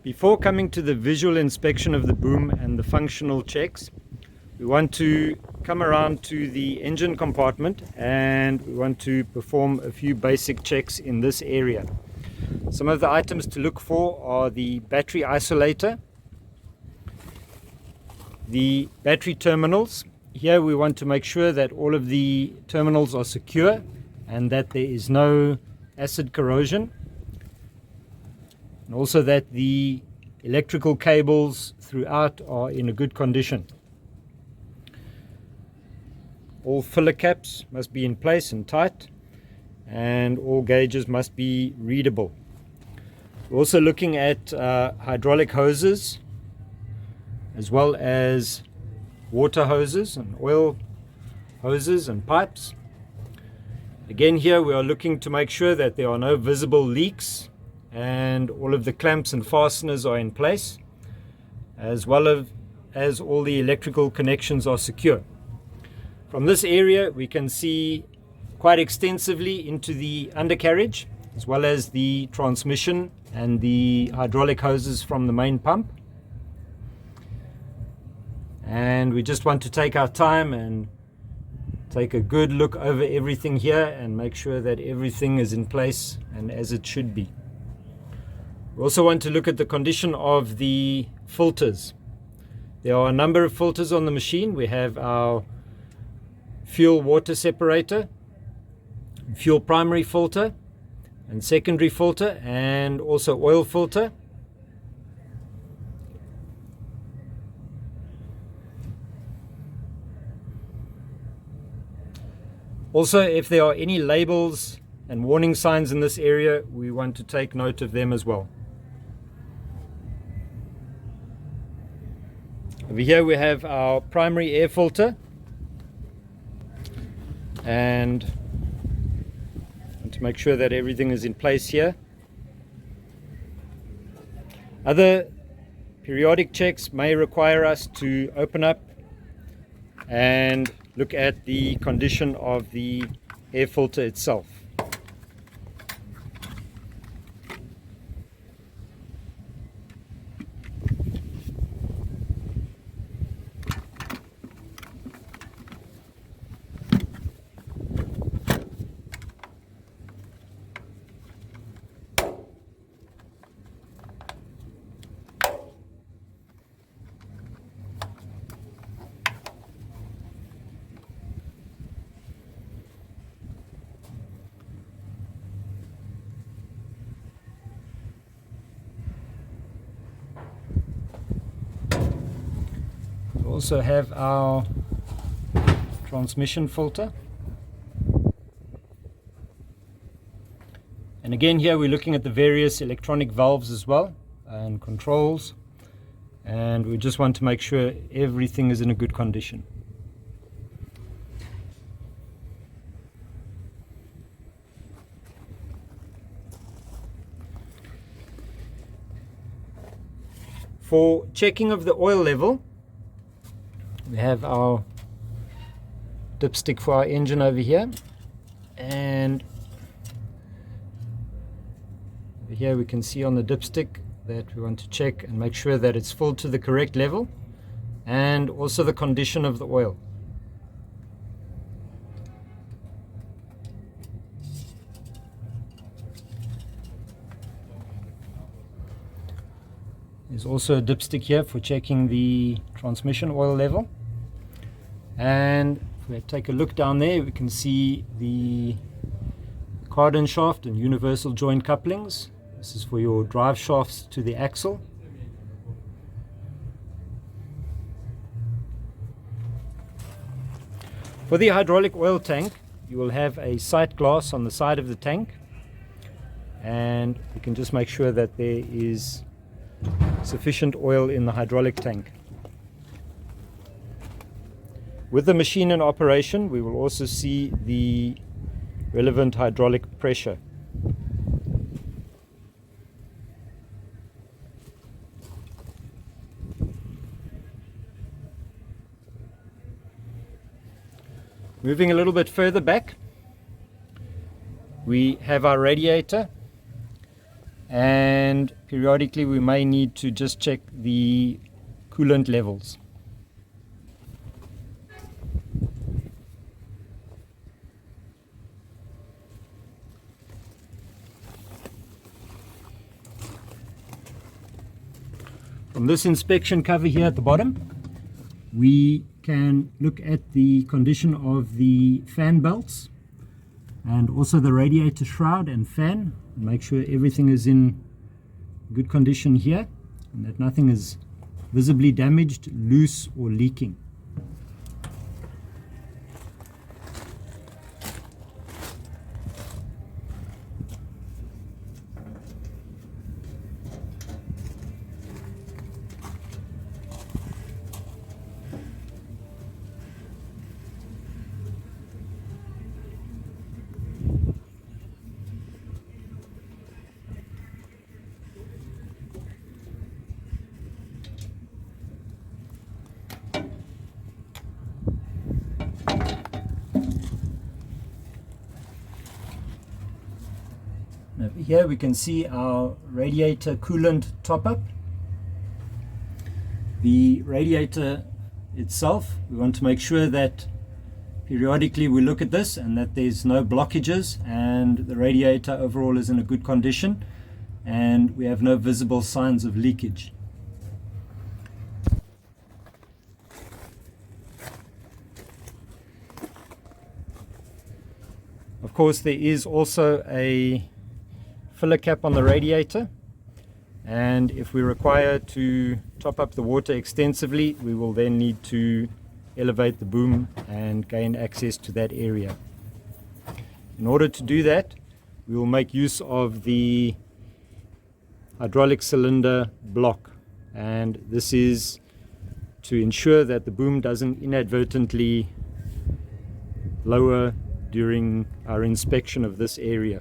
Before coming to the visual inspection of the boom and the functional checks, we want to come around to the engine compartment and we want to perform a few basic checks in this area. Some of the items to look for are the battery isolator, the battery terminals. Here we want to make sure that all of the terminals are secure and that there is no acid corrosion, and also that the electrical cables throughout are in a good condition. All filler caps must be in place and tight, and all gauges must be readable. We're also looking at hydraulic hoses as well as water hoses and oil hoses and pipes. Again, here we are looking to make sure that there are no visible leaks and all of the clamps and fasteners are in place, as well as all the electrical connections are secure. From this area we can see quite extensively into the undercarriage, as well as the transmission and the hydraulic hoses from the main pump. And we just want to take our time and take a good look over everything here and make sure that everything is in place and as it should be. We also want to look at the condition of the filters. There are a number of filters on the machine. We have our fuel water separator, fuel primary filter and secondary filter, and also oil filter. Also, if there are any labels and warning signs in this area, we want to take note of them as well. Over here we have our primary air filter, and to make sure that everything is in place here. Other periodic checks may require us to open up and look at the condition of the air filter itself. We also have our transmission filter, and again here we're looking at the various electronic valves as well and controls, and we just want to make sure everything is in a good condition. For checking of the oil level, we have our dipstick for our engine over here, and over here we can see on the dipstick that we want to check and make sure that it's full to the correct level, and also the condition of the oil. There's also a dipstick here for checking the transmission oil level. And if we take a look down there, we can see the cardan shaft and universal joint couplings. This is for your drive shafts to the axle. For the hydraulic oil tank, you will have a sight glass on the side of the tank, and you can just make sure that there is sufficient oil in the hydraulic tank. With the machine in operation, we will also see the relevant hydraulic pressure. Moving a little bit further back, we have our radiator, and periodically we may need to just check the coolant levels. From this inspection cover here at the bottom, we can look at the condition of the fan belts and also the radiator shroud and fan, and make sure everything is in good condition here and that nothing is visibly damaged, loose or leaking. Over here we can see our radiator coolant top-up. The radiator itself, we want to make sure that periodically we look at this and that there's no blockages and the radiator overall is in a good condition and we have no visible signs of leakage. Of course, there is also a filler cap on the radiator, and if we require to top up the water extensively, we will then need to elevate the boom and gain access to that area. In order to do that, we will make use of the hydraulic cylinder block, and this is to ensure that the boom doesn't inadvertently lower during our inspection of this area.